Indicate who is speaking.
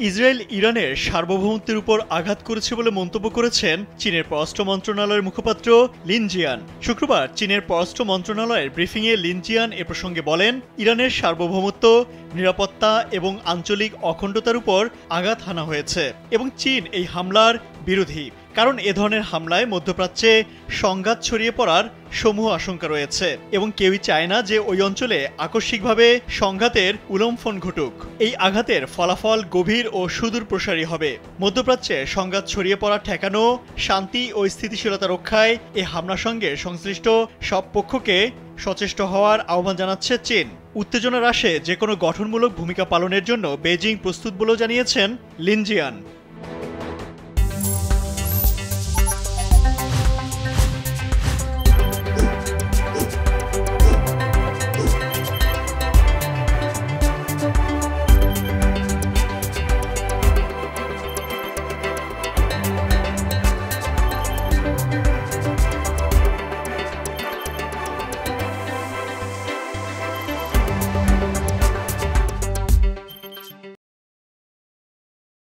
Speaker 1: Israel ইরানের সার্বভৌমত্বের উপর আঘাত করেছে বলে মন্তব্য করেছেন চীনের পররাষ্ট্র মন্ত্রণালয়ের মুখপাত্র লিন জিয়ান। শুক্রবার চীনের পররাষ্ট্র মন্ত্রণালয়ের ব্রিফিংয়ে লিন জিয়ান এ প্রসঙ্গে বলেন, ইরানের সার্বভৌমত্ব, নিরাপত্তা এবং আঞ্চলিক অখণ্ডতার উপর আঘাত হানা হয়েছে এবং চীন এই হামলার বিরোধী, কারণ এ ধরনের হামলায় মধ্যপ্রাচ্যে সংঘাত ছড়িয়ে পড়ার সমূহ আশঙ্কা রয়েছে এবং কেউই চায় না যে ওই অঞ্চলে আকস্মিকভাবে সংঘাতের উলম্ফন ঘটুক। এই আঘাতের ফলাফল গভীর ও সুদূর প্রসারী হবে। মধ্যপ্রাচ্যে সংঘাত ছড়িয়ে পড়া ঠেকানো, শান্তি ও স্থিতিশীলতা রক্ষায় এ হামলার সঙ্গে সংশ্লিষ্ট সব পক্ষকে সচেষ্ট হওয়ার আহ্বান জানাচ্ছে চীন। উত্তেজনা হ্রাসে যে কোনো গঠনমূলক ভূমিকা পালনের জন্য বেইজিং প্রস্তুত বলেও জানিয়েছেন লিন জিয়ান।